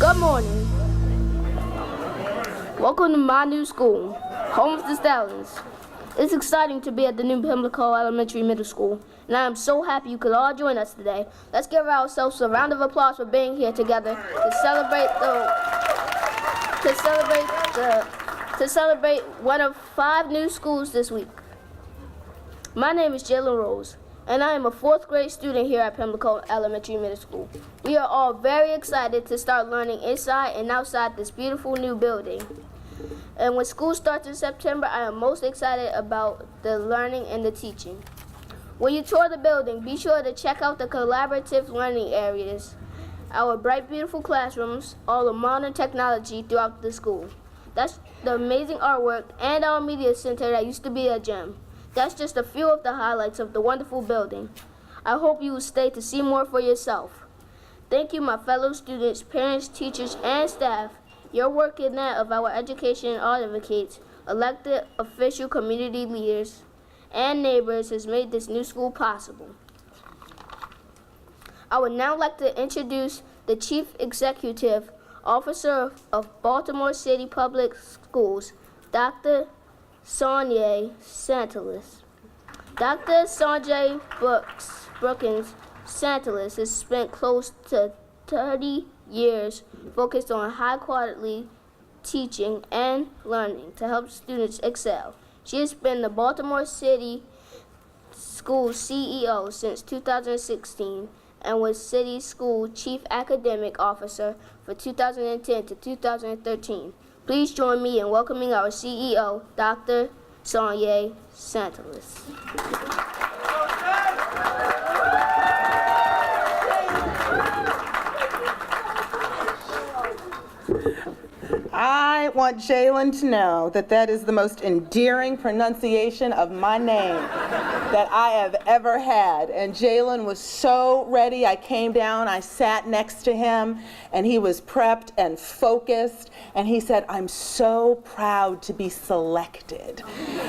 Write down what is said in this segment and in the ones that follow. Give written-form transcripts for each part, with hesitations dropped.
Good morning. Welcome to my new school, home of the Stallions. It's exciting to be at the new Pimlico Elementary Middle School, and I am so happy you could all join us today. Let's give ourselves a round of applause for being here together to celebrate one of 5 new schools this week. My name is Jalen Rose, and I am a 4th grade student here at Pimlico Elementary Middle School. We are all very excited to start learning inside and outside this beautiful new building. And when school starts in September, I am most excited about the learning and the teaching. When you tour the building, be sure to check out the collaborative learning areas, our bright, beautiful classrooms, all the modern technology throughout the school. That's the amazing artwork and our media center that used to be a gem. That's just a few of the highlights of the wonderful building. I hope you will stay to see more for yourself. Thank you, my fellow students, parents, teachers, and staff. Your work and that of our education advocates, elected official community leaders, and neighbors has made this new school possible. I would now like to introduce the Chief Executive Officer of Baltimore City Public Schools, Dr. Sonja Santalis. Dr. Sonja Brookins Santalis has spent close to 30 years focused on high-quality teaching and learning to help students excel. She has been the Baltimore City School CEO since 2016 and was City School Chief Academic Officer for 2010 to 2013. Please join me in welcoming our CEO, Dr. Sonja Santalis. I want Jalen to know that that is the most endearing pronunciation of my name that I have ever had. And Jalen was so ready. I came down, I sat next to him, and he was prepped and focused. And he said, "I'm so proud to be selected."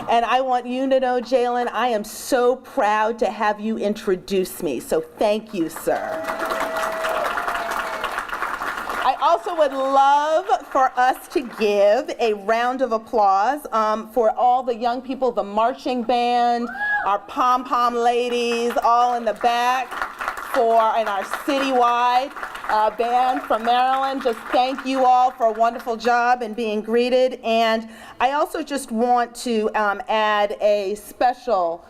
And I want you to know, Jalen, I am so proud to have you introduce me. So thank you, sir. I also would love for us to give a round of applause for all the young people, the marching band, our pom-pom ladies, all in the back, and our citywide band from Maryland. Just thank you all for a wonderful job and being greeted. And I also just want to add a special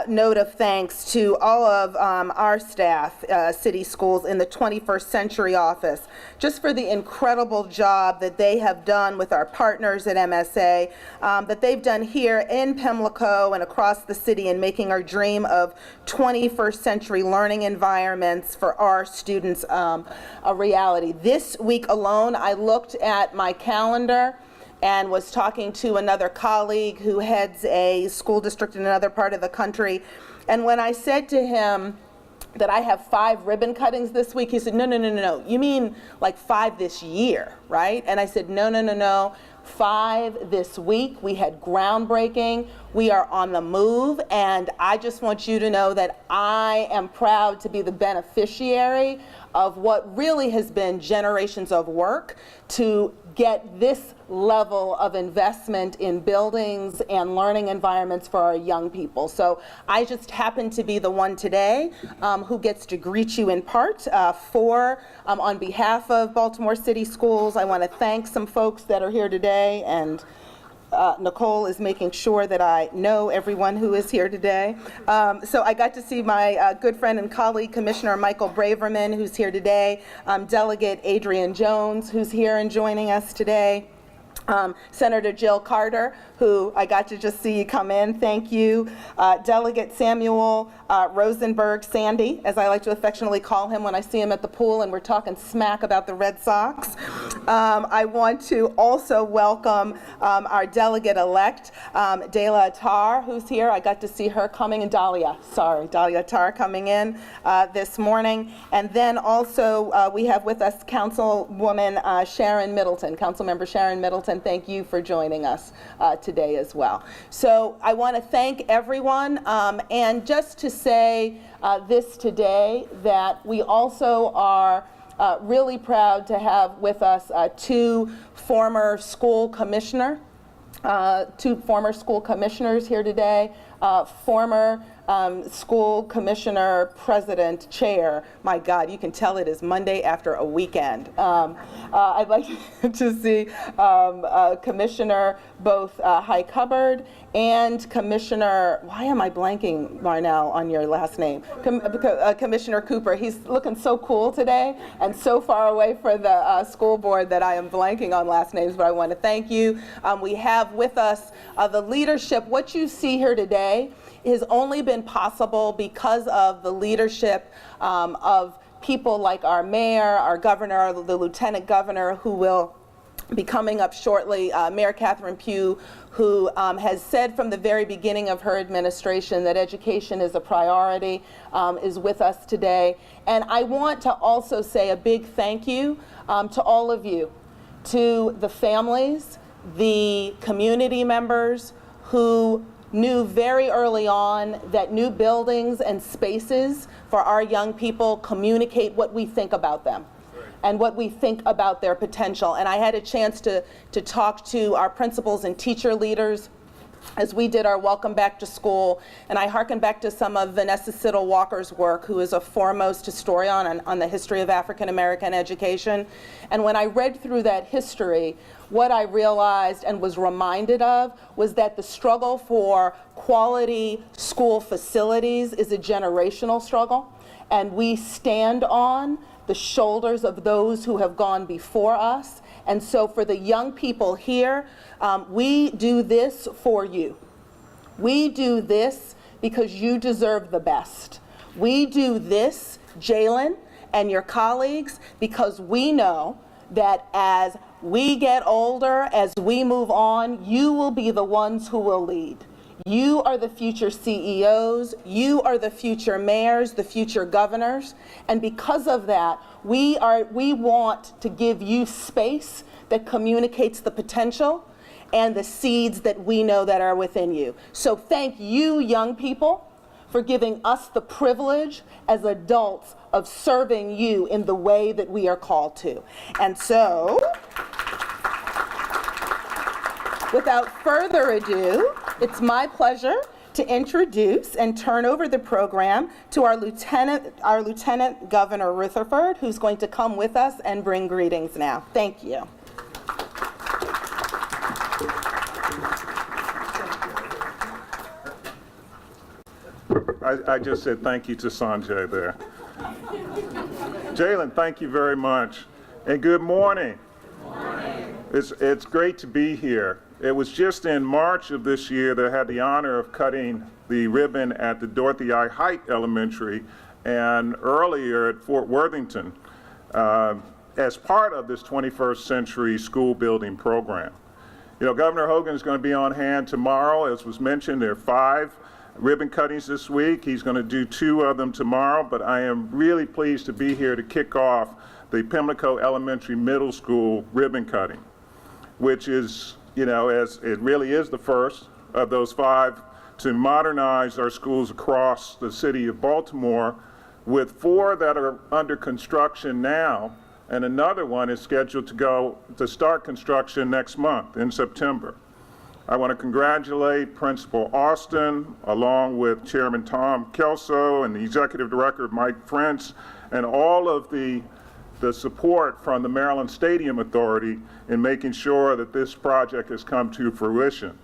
note of thanks to all of our staff, City Schools in the 21st Century Office, just for the incredible job that they have done with our partners at MSA, that they've done here in Pimlico and across the city in making our dream of 21st century learning environments for our students a reality. This week alone, I looked at my calendar and was talking to another colleague who heads a school district in another part of the country. And when I said to him that I have 5 ribbon cuttings this week, he said, no, you mean like 5 this year, right? And I said, no, 5 this week. We had groundbreaking. We are on the move, and I just want you to know that I am proud to be the beneficiary of what really has been generations of work to get this level of investment in buildings and learning environments for our young people. So I just happen to be the one today who gets to greet you in part on behalf of Baltimore City Schools. I want to thank some folks that are here today, and Nicole is making sure that I know everyone who is here today. So I got to see my good friend and colleague, Commissioner Michael Braverman, who's here today, Delegate Adrian Jones, who's here and joining us today, Senator Jill Carter, who I got to just see you come in, thank you, Delegate Samuel Rosenberg, Sandy, as I like to affectionately call him when I see him at the pool and we're talking smack about the Red Sox. I want to also welcome our delegate-elect, Dela Attar, who's here. I got to see her coming, and Dahlia Attar coming in this morning. And then also we have with us Councilwoman Sharon Middleton, Councilmember Sharon Middleton. Thank you for joining us today as well. So I want to thank everyone, and just to say this today, that we also are really proud to have with us two former school commissioners here today. Former school commissioner, president, chair. My God, you can tell it is Monday after a weekend. I'd like to see Commissioner both High Hubbard and Commissioner, why am I blanking, Marnell, on your last name? Commissioner Cooper. He's looking so cool today and so far away for the school board that I am blanking on last names, but I want to thank you. We have with us the leadership. What you see here today has only been possible because of the leadership of people like our mayor, our governor, the lieutenant governor, who will be coming up shortly, Mayor Catherine Pugh, who has said from the very beginning of her administration that education is a priority, is with us today. And I want to also say a big thank you to all of you, to the families, the community members who knew very early on that new buildings and spaces for our young people communicate what we think about them and what we think about their potential. And I had a chance to talk to our principals and teacher leaders as we did our Welcome Back to School, and I hearken back to some of Vanessa Siddle Walker's work, who is a foremost historian on the history of African American education. And when I read through that history, what I realized and was reminded of was that the struggle for quality school facilities is a generational struggle, and we stand on the shoulders of those who have gone before us. And so for the young people here, we do this for you. We do this because you deserve the best. We do this, Jalen and your colleagues, because we know that as we get older, as we move on, you will be the ones who will lead. You are the future CEOs, you are the future mayors, the future governors, and because of that, we want to give you space that communicates the potential and the seeds that we know that are within you. So thank you, young people, for giving us the privilege as adults of serving you in the way that we are called to. And so, without further ado, it's my pleasure to introduce and turn over the program to our Lieutenant Governor Rutherford, who's going to come with us and bring greetings now. Thank you. I just said thank you to Sanjay there. Jalen, thank you very much. And good morning. Good morning. It's great to be here. It was just in March of this year that I had the honor of cutting the ribbon at the Dorothy I. Height Elementary and earlier at Fort Worthington as part of this 21st century school building program. You know, Governor Hogan is going to be on hand tomorrow. As was mentioned, there are 5 ribbon cuttings this week. He's going to do 2 of them tomorrow, but I am really pleased to be here to kick off the Pimlico Elementary Middle School ribbon cutting, which is, you know, as it really is the first of those 5 to modernize our schools across the city of Baltimore, with 4 that are under construction now, and another one is scheduled to start construction next month in September. I want to congratulate Principal Austin, along with Chairman Tom Kelso and the Executive Director Mike Frentz, and all of the support from the Maryland Stadium Authority in making sure that this project has come to fruition.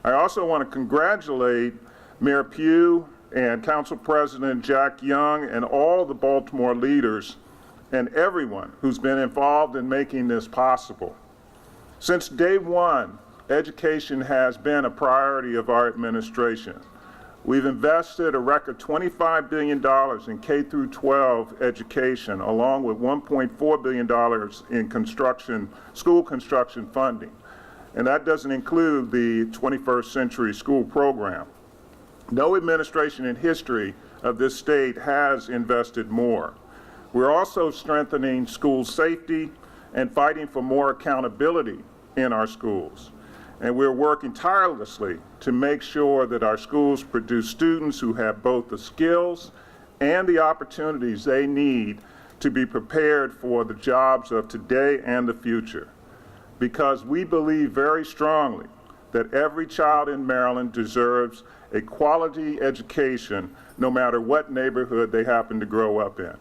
I also want to congratulate Mayor Pugh and Council President Jack Young and all the Baltimore leaders and everyone who's been involved in making this possible. Since day one, education has been a priority of our administration. We've invested a record $25 billion in K through 12 education, along with $1.4 billion in construction, school construction funding. And that doesn't include the 21st century school program. No administration in history of this state has invested more. We're also strengthening school safety and fighting for more accountability in our schools. And we're working tirelessly to make sure that our schools produce students who have both the skills and the opportunities they need to be prepared for the jobs of today and the future, because we believe very strongly that every child in Maryland deserves a quality education no matter what neighborhood they happen to grow up in.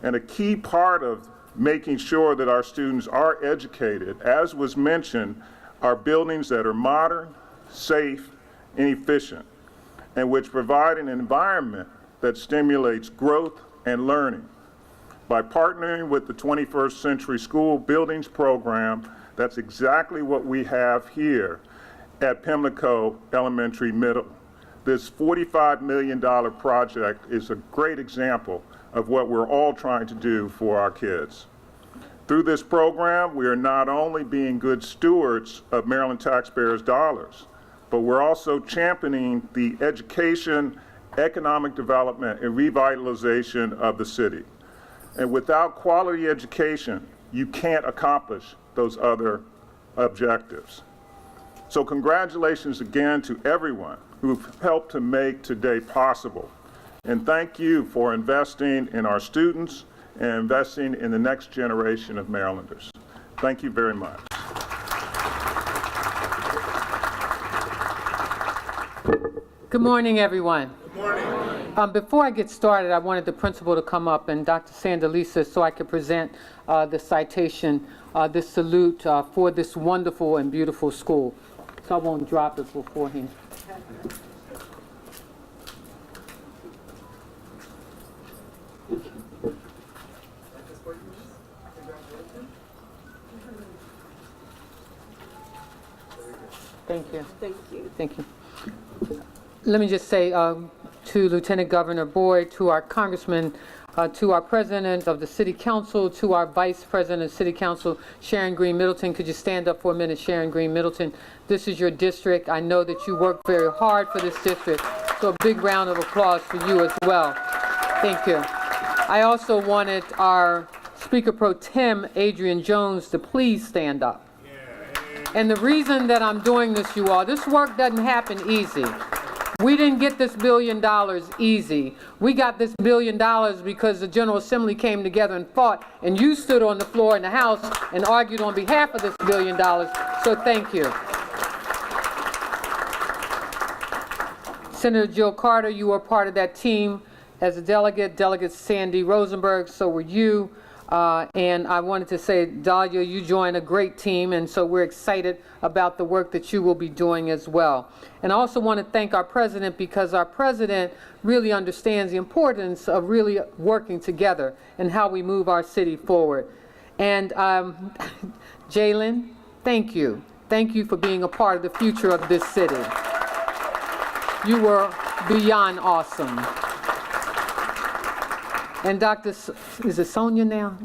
And a key part of making sure that our students are educated, as was mentioned, are buildings that are modern, safe, and efficient, and which provide an environment that stimulates growth and learning. By partnering with the 21st Century School Buildings Program, that's exactly what we have here at Pimlico Elementary Middle. This $45 million project is a great example of what we're all trying to do for our kids. Through this program, we are not only being good stewards of Maryland taxpayers' dollars, but we're also championing the education, economic development, and revitalization of the city. And without quality education, you can't accomplish those other objectives. So congratulations again to everyone who've helped to make today possible. And thank you for investing in our students and investing in the next generation of Marylanders. Thank you very much. Good morning, everyone. Good morning. Before I get started, I wanted the principal to come up and Dr. Sandalisa so I could present the citation, this salute for this wonderful and beautiful school. So I won't drop it beforehand. Thank you. Thank you. Thank you. Let me just say to Lieutenant Governor Boyd, to our congressman, to our president of the city council, to our vice president of city council, Sharon Green Middleton. Could you stand up for a minute, Sharon Green Middleton? This is your district. I know that you work very hard for this district, so a big round of applause for you as well. Thank you. I also wanted our Speaker Pro Tem, Adrian Jones, to please stand up. And the reason that I'm doing this, you all, this work doesn't happen easy. We didn't get this $1 billion easy. We got this $1 billion because the General Assembly came together and fought, and you stood on the floor in the House and argued on behalf of this $1 billion. So thank you. Senator Jill Carter, you were part of that team as a delegate. Delegate Sandy Rosenberg, so were you. And I wanted to say, Dahlia, you joined a great team, and so we're excited about the work that you will be doing as well. And I also want to thank our president, because our president really understands the importance of really working together and how we move our city forward. And Jalen, thank you. Thank you for being a part of the future of this city. You were beyond awesome. And Dr. Is it Sonia now?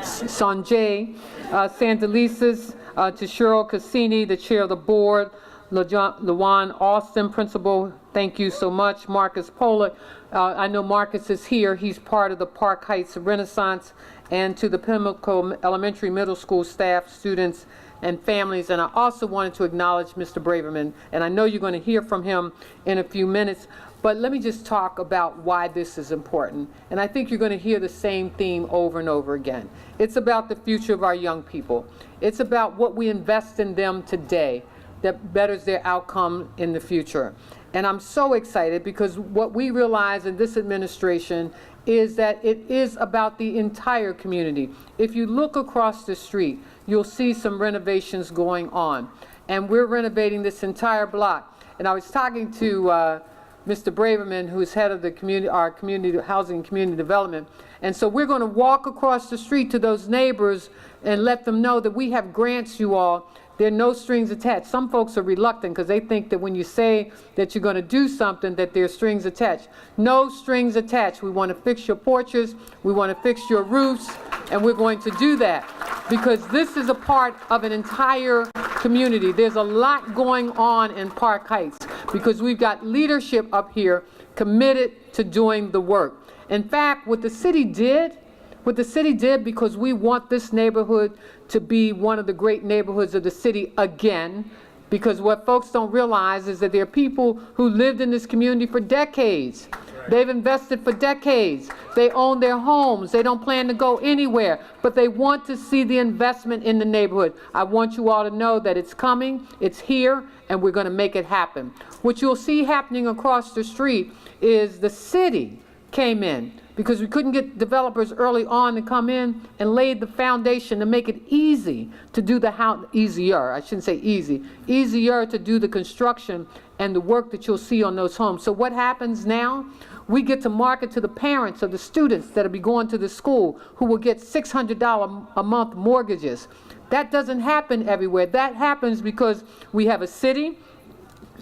Sanjay, Sandalisas, to Cheryl Cassini, the chair of the board, LaJuan Austin, principal, thank you so much. Marcus Pollard, I know Marcus is here. He's part of the Park Heights Renaissance. And to the Pimlico Elementary Middle School staff, students, and families. And I also wanted to acknowledge Mr. Braverman, and I know you're going to hear from him in a few minutes. But let me just talk about why this is important. And I think you're going to hear the same theme over and over again. It's about the future of our young people. It's about what we invest in them today that betters their outcome in the future. And I'm so excited because what we realize in this administration is that it is about the entire community. If you look across the street, you'll see some renovations going on. And we're renovating this entire block. And I was talking to Mr. Braverman, who is head of the community, our community housing and community development. And so we're going to walk across the street to those neighbors and let them know that we have grants, you all. There are no strings attached. Some folks are reluctant because they think that when you say that you're going to do something, that there's strings attached. No strings attached. We want to fix your porches. We want to fix your roofs. And we're going to do that because this is a part of an entire community. There's a lot going on in Park Heights because we've got leadership up here committed to doing the work. In fact, what the city did, because we want this neighborhood to be one of the great neighborhoods of the city again, because what folks don't realize is that there are people who lived in this community for decades. They've invested for decades. They own their homes. They don't plan to go anywhere, but they want to see the investment in the neighborhood. I want you all to know that it's coming, it's here, and we're going to make it happen. What you'll see happening across the street is the city came in because we couldn't get developers early on to come in and laid the foundation to make it easy to do the house, easier, I shouldn't say easy, easier to do the construction and the work that you'll see on those homes. So what happens now? We get to market to the parents of the students that'll be going to the school who will get $600 a month mortgages. That doesn't happen everywhere. That happens because we have a city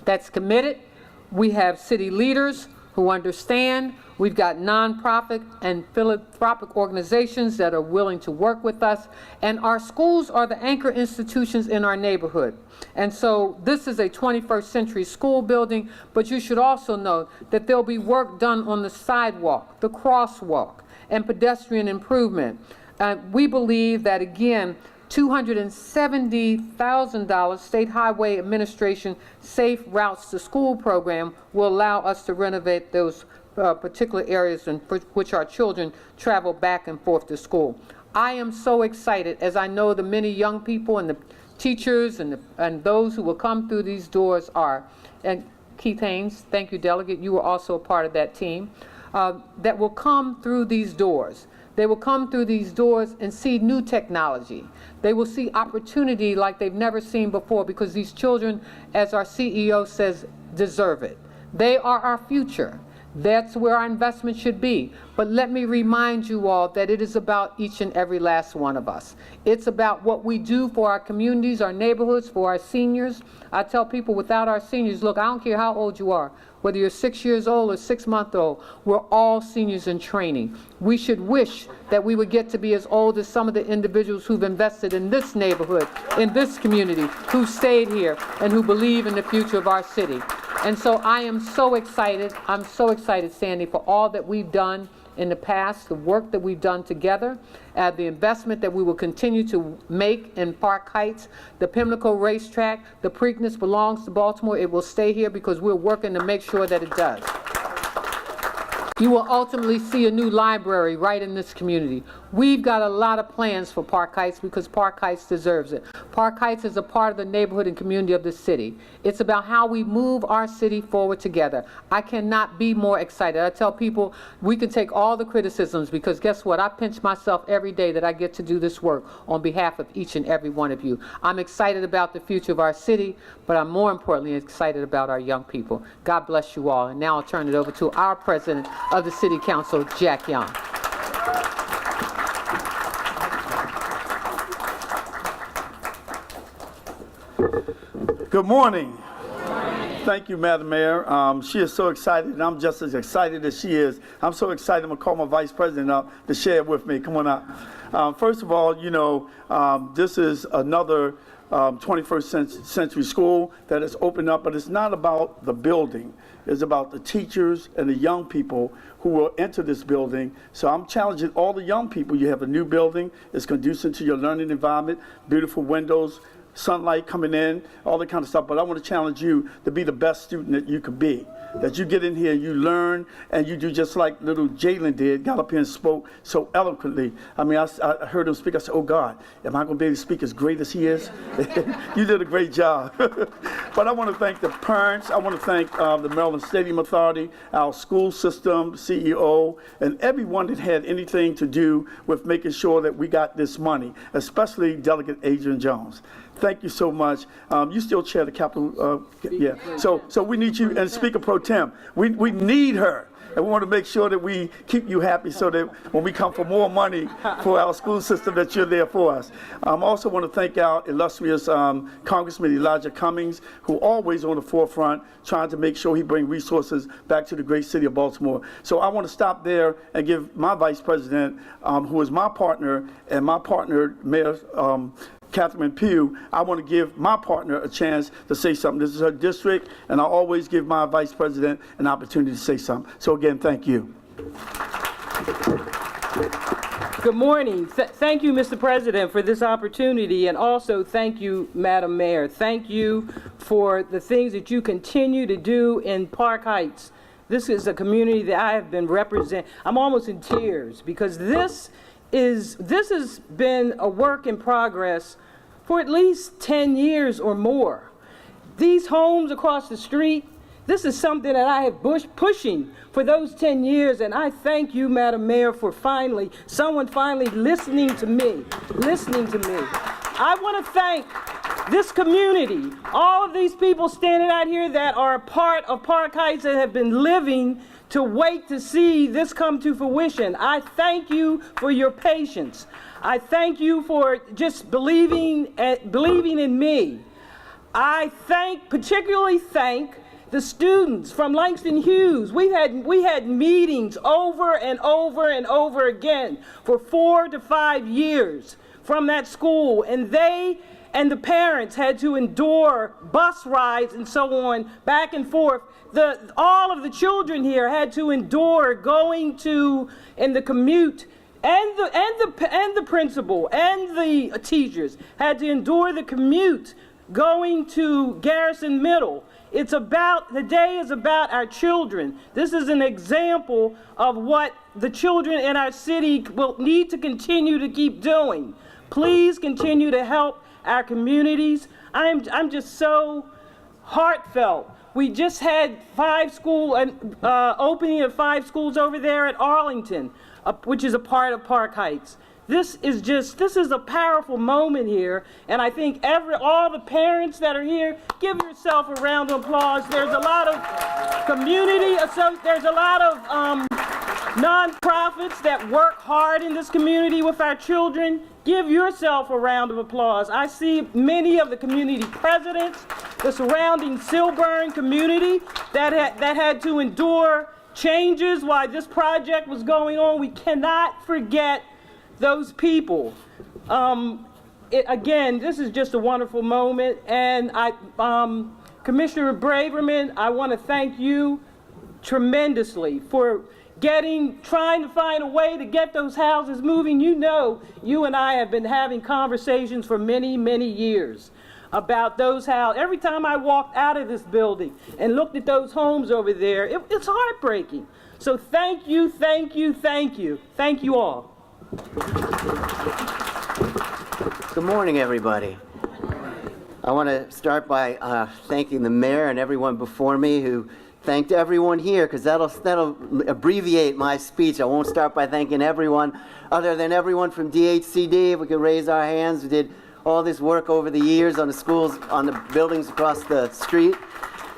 that's committed. We have city leaders who understand. We've got nonprofit and philanthropic organizations that are willing to work with us. And our schools are the anchor institutions in our neighborhood. And so this is a 21st century school building, but you should also know that there'll be work done on the sidewalk, the crosswalk, and pedestrian improvement. We believe that, again, $270,000 State Highway Administration Safe Routes to School program will allow us to renovate those particular areas in which our children travel back and forth to school. I am so excited, as I know the many young people and the teachers and those who will come through these doors are. And Keith Haynes, thank you, Delegate, you were also a part of that team, that will come through these doors. They will come through these doors and see new technology. They will see opportunity like they've never seen before, because these children, as our CEO says, deserve it. They are our future. That's where our investment should be. But let me remind you all that it is about each and every last one of us. It's about what we do for our communities, our neighborhoods, for our seniors. I tell people, without our seniors, look, I don't care how old you are, whether you're 6 years old or 6 months old, we're all seniors in training. We should wish that we would get to be as old as some of the individuals who've invested in this neighborhood, in this community, who stayed here and who believe in the future of our city. And so I am so excited. I'm so excited, Sandy, for all that we've done in the past, the work that we've done together, the investment that we will continue to make in Park Heights, the Pimlico racetrack. The Preakness belongs to Baltimore. It will stay here because we're working to make sure that it does. You will ultimately see a new library right in this community. We've got a lot of plans for Park Heights because Park Heights deserves it. Park Heights is a part of the neighborhood and community of the city. It's about how we move our city forward together. I cannot be more excited. I tell people we can take all the criticisms, because guess what? I pinch myself every day that I get to do this work on behalf of each and every one of you. I'm excited about the future of our city, but I'm more importantly excited about our young people. God bless you all. And now I'll turn it over to our president of the City Council, Jack Young. Good morning. Thank you, Madam Mayor. She is so excited, and I'm just as excited as she is. I'm so excited, I'm going to call my Vice President up to share it with me. Come on up. First of all, you know, this is another 21st century school that has opened up, but it's not about the building. It's about the teachers and the young people who will enter this building. So I'm challenging all the young people. You have a new building. It's conducive to your learning environment, beautiful windows, sunlight coming in, all that kind of stuff. But I want to challenge you to be the best student that you could be. That you get in here, you learn, and you do just like little Jalen did, got up here and spoke so eloquently. I mean, I heard him speak. I said, oh, God, am I going to be able to speak as great as he is? You did a great job. But I want to thank the parents. I want to thank the Maryland Stadium Authority, our school system, CEO, and everyone that had anything to do with making sure that we got this money, especially Delegate Adrian Jones. Thank you so much. You still chair the Capitol, yeah. So we need you, and Speaker Pro Tem, we need her. And we want to make sure that we keep you happy so that when we come for more money for our school system, that you're there for us. I also want to thank our illustrious Congressman Elijah Cummings, who always on the forefront trying to make sure he brings resources back to the great city of Baltimore. So I want to stop there and give my Vice President, who is my partner, and my partner, Mayor Catherine Pugh, I want to give my partner a chance to say something. This is her district, and I always give my Vice President an opportunity to say something. So again, thank you. Good morning. Thank you, Mr. President, for this opportunity, and also thank you, Madam Mayor. Thank you for the things that you continue to do in Park Heights. This is a community that I have been representing. I'm almost in tears because this has been a work in progress for at least 10 years or more. These homes across the street, this is something that I have pushing for those 10 years, and I thank you, Madam Mayor, for someone finally listening to me. I want to thank this community, all of these people standing out here that are a part of Park Heights and have been living to wait to see this come to fruition. I thank you for your patience. I thank you for just believing in me. I particularly thank the students from Langston Hughes. We had meetings over and over and over again for 4 to 5 years from that school, and they and the parents had to endure bus rides and so on, back and forth. All of the children here had to endure going to, in the commute, and the principal and the teachers had to endure the commute going to Garrison Middle. The day is about our children. This is an example of what the children in our city will need to continue to keep doing. Please continue to help our communities. I'm just so heartfelt. We just had opening of 5 schools over there at Arlington, which is a part of Park Heights. This is a powerful moment here, and I think all the parents that are here, give yourself a round of applause. There's a lot of there's a lot of nonprofits that work hard in this community with our children. Give yourself a round of applause. I see many of the community presidents, the surrounding Silburn community that had to endure changes while this project was going on. We cannot forget those people. Again, this is just a wonderful moment, and Commissioner Braverman, I want to thank you tremendously for trying to find a way to get those houses moving. You know, you and I have been having conversations for many, many years about those houses. Every time I walked out of this building and looked at those homes over there, it's heartbreaking. So thank you, thank you, thank you. Thank you all. Good morning, everybody. I want to start by thanking the mayor and everyone before me who thanked everyone here, because that'll abbreviate my speech. I won't start by thanking everyone other than everyone from DHCD. If we could raise our hands, who did all this work over the years on the schools, on the buildings across the street.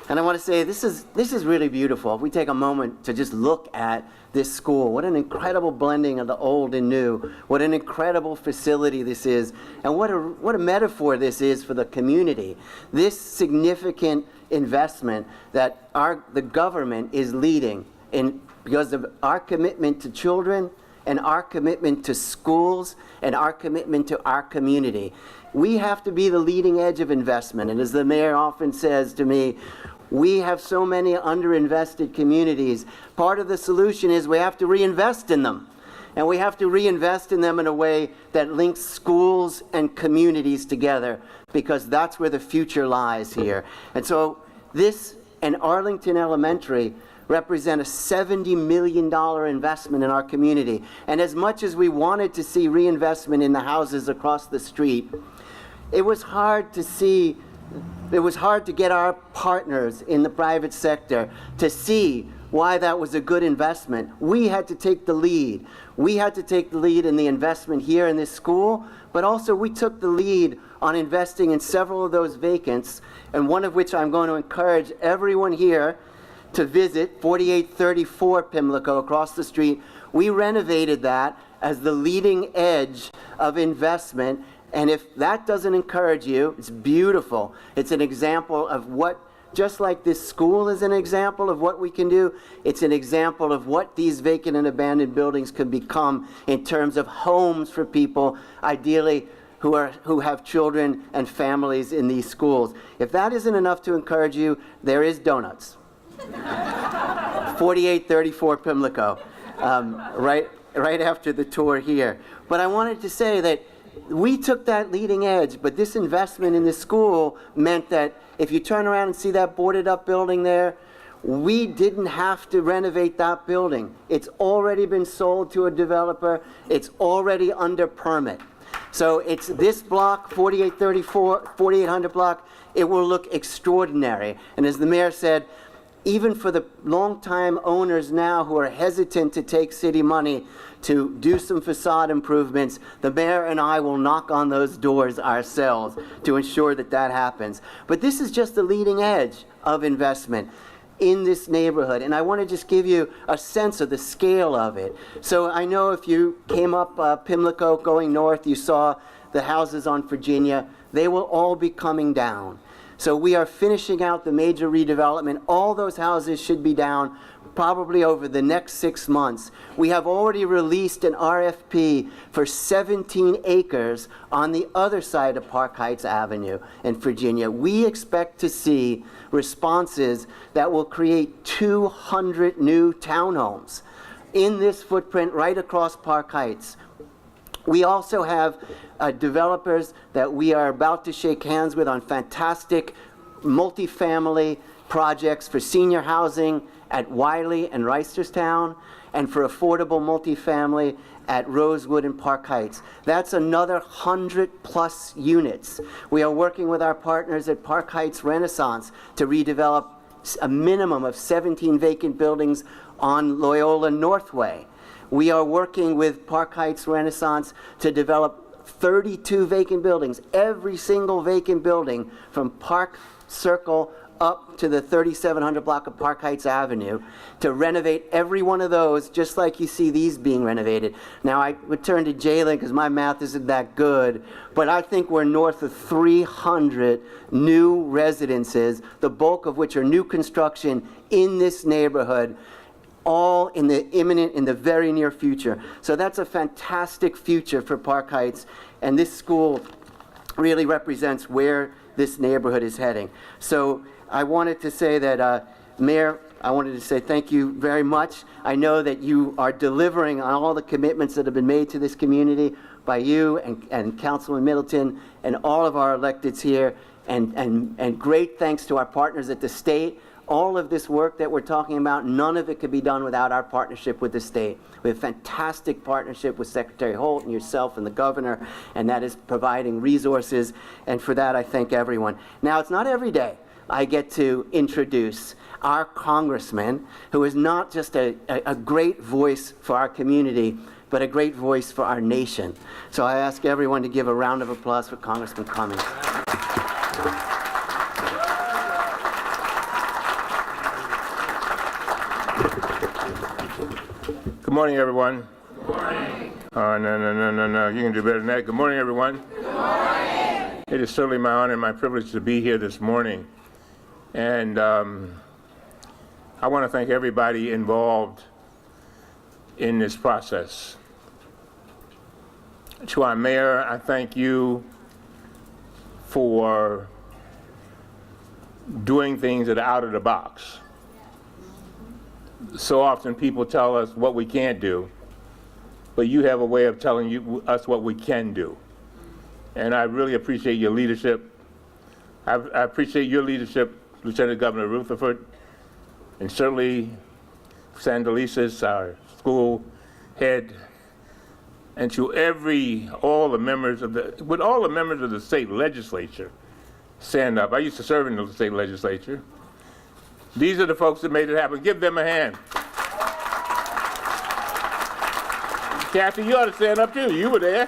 And I want to say this is really beautiful. If we take a moment to just look at this school, what an incredible blending of the old and new. What an incredible facility this is, and what a metaphor this is for the community. This significant investment that the government is leading in because of our commitment to children and our commitment to schools and our commitment to our community. We have to be the leading edge of investment, and as the mayor often says to me, we have so many underinvested communities. Part of the solution is we have to reinvest in them. And we have to reinvest in them in a way that links schools and communities together, because that's where the future lies here. And so this and Arlington Elementary represent a $70 million investment in our community. And as much as we wanted to see reinvestment in the houses across the street, it was hard to get our partners in the private sector to see why that was a good investment. We had to take the lead. We had to take the lead in the investment here in this school, but also we took the lead on investing in several of those vacants, and one of which I'm going to encourage everyone here to visit, 4834 Pimlico across the street. We renovated that as the leading edge of investment. And if that doesn't encourage you, it's beautiful. It's an example of what, just like this school is an example of what we can do, it's an example of what these vacant and abandoned buildings can become in terms of homes for people, ideally who have children and families in these schools. If that isn't enough to encourage you, there is donuts. 4834 Pimlico, right after the tour here. But I wanted to say that we took that leading edge, but this investment in this school meant that if you turn around and see that boarded up building there, We didn't have to renovate that building. It's already been sold to a developer. It's already under permit. So it's this block, 4834, 4800 block, it will look extraordinary. And as the mayor said, even for the longtime owners now who are hesitant to take city money to do some facade improvements, the mayor and I will knock on those doors ourselves to ensure that that happens. But this is just the leading edge of investment in this neighborhood, and I want to just give you a sense of the scale of it. So I know if you came up Pimlico going north, you saw the houses on Virginia. They will all be coming down. So we are finishing out the major redevelopment. All those houses should be down probably over the next 6 months. We have already released an RFP for 17 acres on the other side of Park Heights Avenue in Virginia. We expect to see responses that will create 200 new townhomes in this footprint right across Park Heights. We also have developers that we are about to shake hands with on fantastic multifamily projects for senior housing at Wiley and Reisterstown, and for affordable multifamily at Rosewood and Park Heights. That's another 100+ units. We are working with our partners at Park Heights Renaissance to redevelop a minimum of 17 vacant buildings on Loyola Northway. We are working with Park Heights Renaissance to develop 32 vacant buildings, every single vacant building from Park Circle up to the 3700 block of Park Heights Avenue, to renovate every one of those, just like you see these being renovated. Now, I would turn to Jalen because my math isn't that good, but I think we're north of 300 new residences, the bulk of which are new construction in this neighborhood, all in the very near future. So that's a fantastic future for Park Heights, and this school really represents where this neighborhood is heading. So I wanted to say that, Mayor, I wanted to say thank you very much. I know that you are delivering on all the commitments that have been made to this community by you and Councilman Middleton and all of our electeds here, and great thanks to our partners at the state. All of this work that we're talking about, none of it could be done without our partnership with the state. We have a fantastic partnership with Secretary Holt and yourself and the governor, and that is providing resources, and for that I thank everyone. Now, it's not every day I get to introduce our congressman, who is not just a great voice for our community, but a great voice for our nation. So I ask everyone to give a round of applause for Congressman Cummings. Good morning, everyone. Good morning. Oh, no. You can do better than that. Good morning, everyone. Good morning. It is certainly my honor and my privilege to be here this morning. And I want to thank everybody involved in this process. To our mayor, I thank you for doing things that are out of the box. So often people tell us what we can't do, but you have a way of telling us what we can do. And I really appreciate your leadership. I appreciate your leadership, Lieutenant Governor Rutherford, and certainly Sandelises, our school head, and to all the members of the state legislature stand up. I used to serve in the state legislature. These are the folks that made it happen. Give them a hand. Kathy, you ought to stand up too. You were there.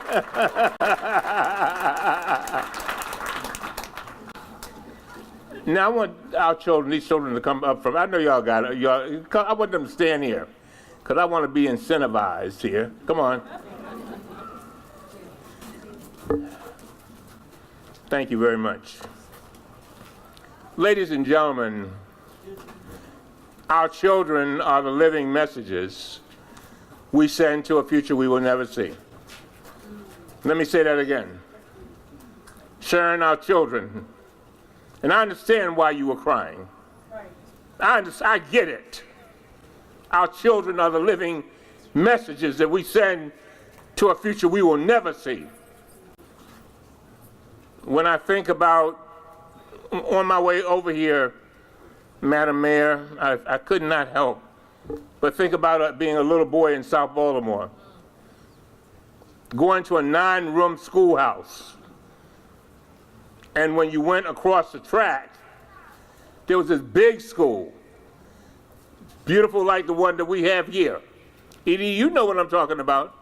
Now I want our children, these children, to come up from, I know y'all got it. I want them to stand here because I want to be incentivized here. Come on. Thank you very much. Ladies and gentlemen, our children are the living messages we send to a future we will never see. Let me say that again. Sharon, our children, and I understand why you were crying. I get it. Our children are the living messages that we send to a future we will never see. When I think about, on my way over here, Madam Mayor, I could not help but think about being a little boy in South Baltimore, going to a 9-room schoolhouse. And when you went across the track, there was this big school, beautiful like the one that we have here. Edie, you know what I'm talking about.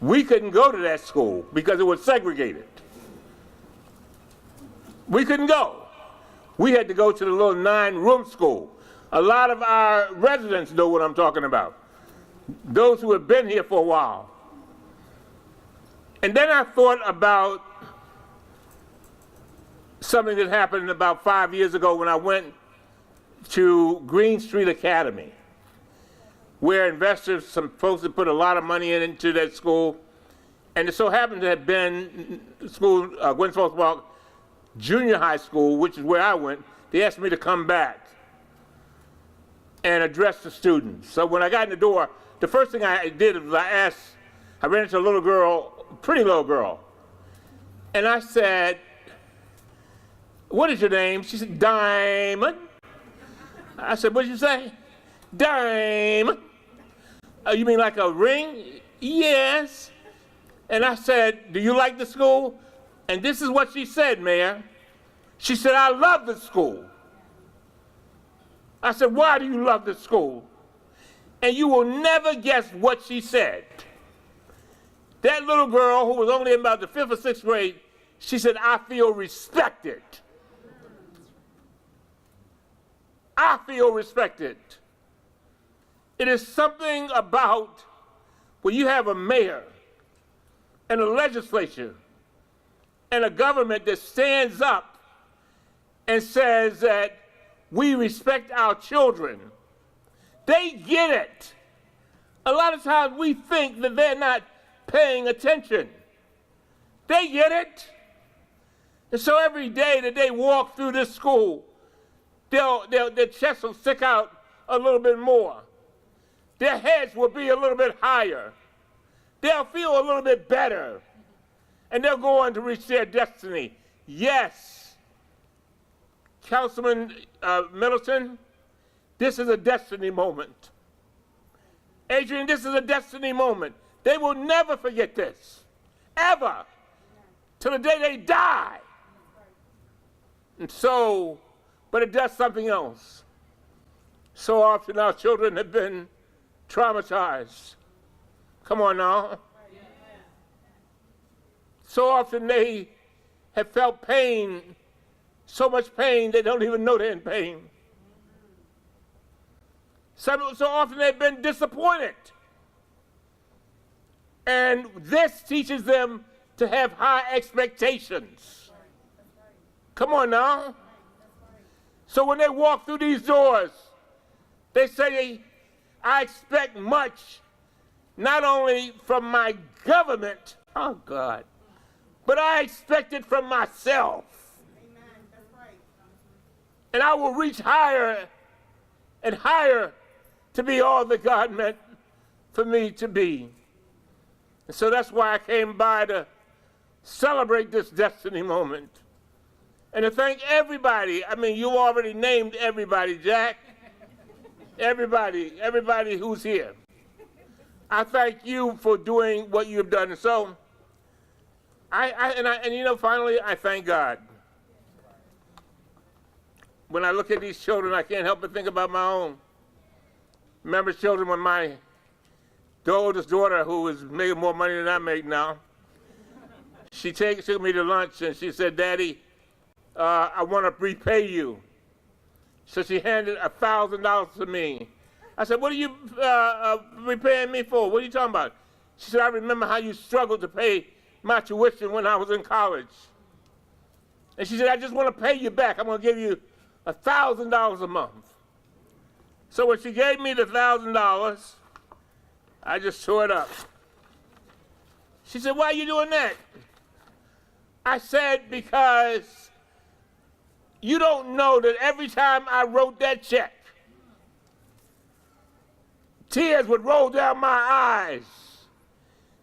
We couldn't go to that school because it was segregated. We couldn't go. We had to go to the little 9-room school. A lot of our residents know what I'm talking about, those who have been here for a while. And then I thought about something that happened about 5 years ago when I went to Green Street Academy, where investors, some folks had put a lot of money into that school, and it so happened to have been school, Gwen Folks Walk Junior High School, which is where I went. They asked me to come back and address the students. So when I got in the door, the first thing I did was I ran into a little girl, pretty little girl, and I said, "What is your name?" She said, "Diamond." I said, "What did you say?" "Diamond." "Oh, you mean like a ring?" "Yes." And I said, "Do you like the school?" And this is what she said, Mayor. She said, "I love the school." I said, "Why do you love the school?" And you will never guess what she said. That little girl, who was only in about the 5th or 6th grade, she said, "I feel respected." I feel respected. It is something about when you have a mayor and a legislature and a government that stands up and says that we respect our children. They get it. A lot of times we think that they're not paying attention. They get it. And so every day that they walk through this school, their chests will stick out a little bit more. Their heads will be a little bit higher. They'll feel a little bit better. And they'll go on to reach their destiny. Yes, Councilman Middleton, this is a destiny moment. Adrian, this is a destiny moment. They will never forget this, ever, till the day they die. And so, but it does something else. So often our children have been traumatized. Come on now. So often they have felt pain, so much pain they don't even know they're in pain. So often they've been disappointed. And this teaches them to have high expectations. Come on now. So when they walk through these doors, they say, I expect much, not only from my government, oh God, but I expect it from myself. Amen. That's right. And I will reach higher and higher to be all that God meant for me to be. And so that's why I came by to celebrate this destiny moment. And to thank everybody. I mean, you already named everybody, Jack. Everybody who's here. I thank you for doing what you've done. And so, and you know, finally, I thank God. When I look at these children, I can't help but think about my own. Remember children when my oldest daughter, who is making more money than I make now, she took me to lunch and she said, Daddy, I want to repay you. So she handed $1,000 to me. I said, what are you repaying me for? What are you talking about? She said, I remember how you struggled to pay my tuition when I was in college. And she said, I just want to pay you back. I'm going to give you $1,000 a month. So when she gave me the $1,000, I just tore it up. She said, why are you doing that? I said, because you don't know that every time I wrote that check, tears would roll down my eyes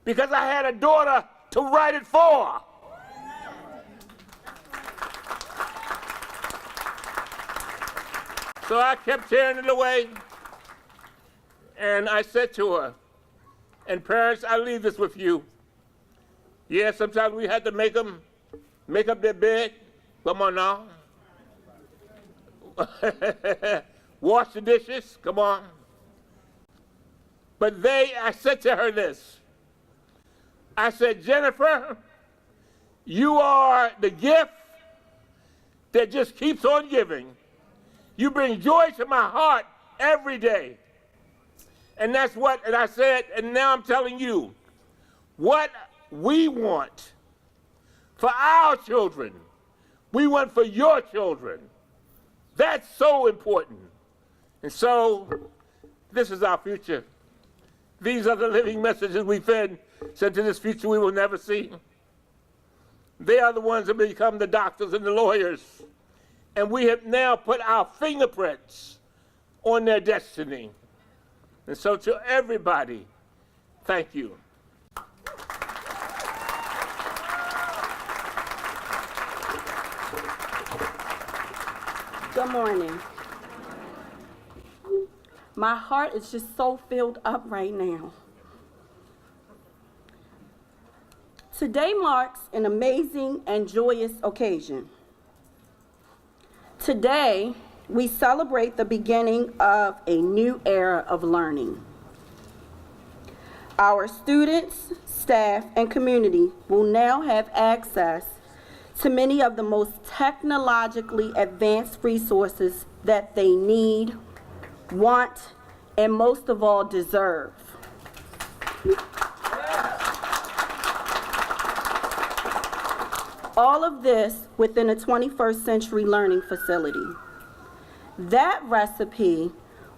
because I had a daughter to write it for. So I kept tearing it away, and I said to her, and parents, I leave this with you. Yeah, sometimes we had to make them make up their bed. Come on now. Wash the dishes. Come on. But I said to her this. I said, Jennifer, you are the gift that just keeps on giving. You bring joy to my heart every day. And that's what, and I said, and now I'm telling you, what we want for our children, we want for your children. That's so important. And so, this is our future. These are the living messages we sent to this future we will never see. They are the ones that become the doctors and the lawyers. And we have now put our fingerprints on their destiny. And so to everybody, thank you. Good morning. My heart is just so filled up right now. Today marks an amazing and joyous occasion. Today, we celebrate the beginning of a new era of learning. Our students, staff, and community will now have access to many of the most technologically advanced resources that they need, want, and most of all deserve. All of this within a 21st century learning facility. That recipe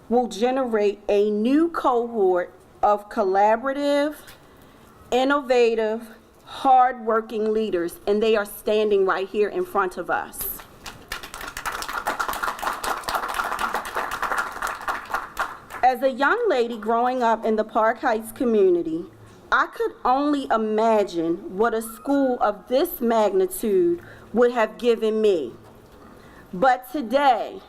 will generate a new cohort of collaborative, innovative, hard-working leaders, and they are standing right here in front of us. As a young lady growing up in the Park Heights community, I could only imagine what a school of this magnitude would have given me. But today,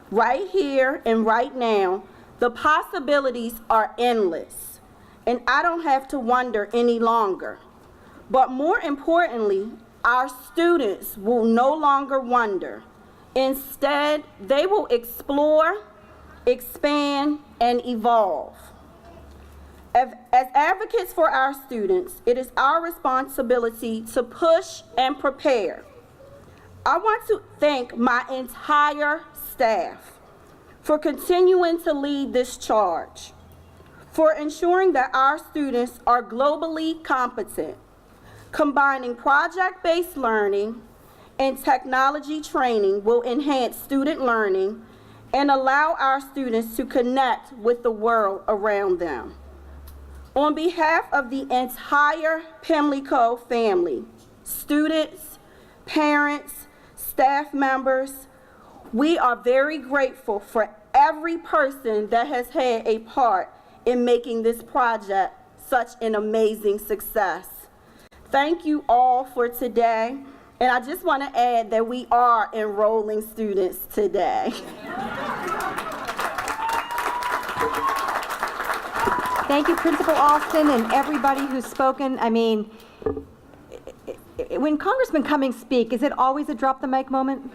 right here and right now, the possibilities are endless, and I don't have to wonder any longer. But more importantly, our students will no longer wonder. Instead, they will explore, expand, and evolve. As advocates for our students, it is our responsibility to push and prepare. I want to thank my entire staff for continuing to lead this charge, for ensuring that our students are globally competent, combining project-based learning and technology training will enhance student learning and allow our students to connect with the world around them. On behalf of the entire Pimlico family, students, parents, staff members, we are very grateful for every person that has had a part in making this project such an amazing success. Thank you all for today, and I just want to add that we are enrolling students today. Thank you, Principal Alston, and everybody who's spoken. I mean, when Congressman Cummings speaks, is it always a drop the mic moment?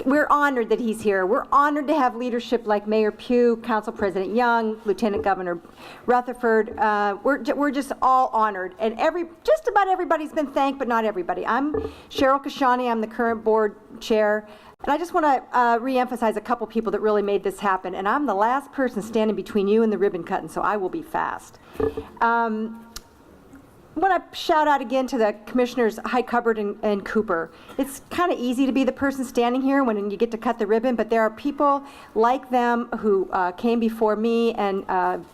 We're honored that he's here. We're honored to have leadership like Mayor Pugh, Council President Young, Lieutenant Governor Rutherford. We're just all honored. And just about everybody's been thanked, but not everybody. I'm Cheryl Kashani. I'm the current board chair. And I just want to reemphasize a couple people that really made this happen. And I'm the last person standing between you and the ribbon cutting, so I will be fast. I want to shout out again to the commissioners, High Hubbard and Cooper. It's kind of easy to be the person standing here when you get to cut the ribbon, but there are people like them who came before me, and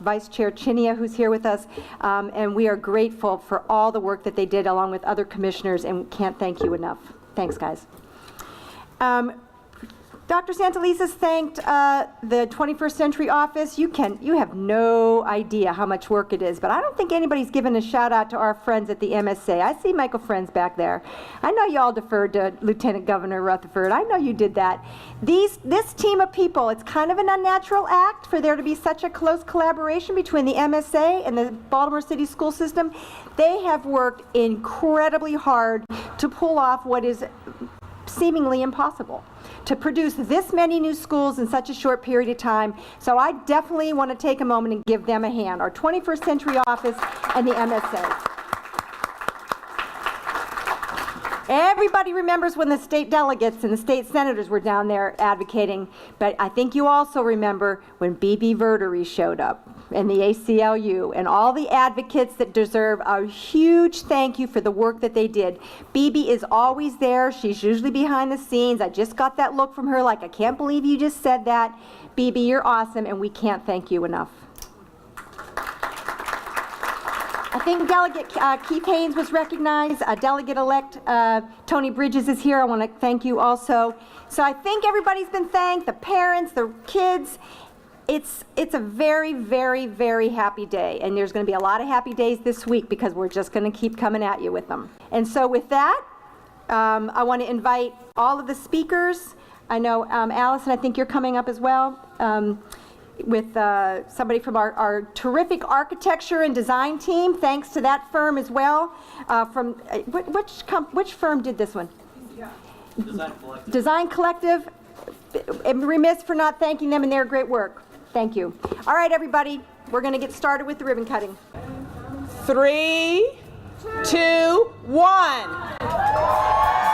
Vice Chair Chinia, who's here with us, and we are grateful for all the work that they did along with other commissioners, and can't thank you enough. Thanks, guys. Dr. Santelisa's thanked the 21st Century Office. You have no idea how much work it is, but I don't think anybody's given a shout out to our friends at the MSA. I see Michael Friends back there. I know you all deferred to Lieutenant Governor Rutherford. I know you did that. This team of people, it's kind of an unnatural act for there to be such a close collaboration between the MSA and the Baltimore City school system. They have worked incredibly hard to pull off what is seemingly impossible, to produce this many new schools in such a short period of time. So I definitely want to take a moment and give them a hand, our 21st Century Office and the MSA. Everybody remembers when the state delegates and the state senators were down there advocating, but I think you also remember when B.B. Verdery showed up and the ACLU and all the advocates that deserve a huge thank you for the work that they did. B.B. is always there. She's usually behind the scenes. I just got that look from her like, I can't believe you just said that. B.B., you're awesome, and we can't thank you enough. I think Delegate Keith Haynes was recognized. Delegate-elect Tony Bridges is here. I want to thank you also. So I think everybody's been thanked, the parents, the kids. It's a very, very, very happy day, and there's going to be a lot of happy days this week because we're just going to keep coming at you with them. And so with that, I want to invite all of the speakers. I know, Allison, I think you're coming up as well. With somebody from our terrific architecture and design team. Thanks to that firm as well. From which firm did this one? Design Collective. Design Collective. I'm remiss for not thanking them and their great work. Thank you. All right, everybody, we're going to get started with the ribbon cutting. 3, 2, 1.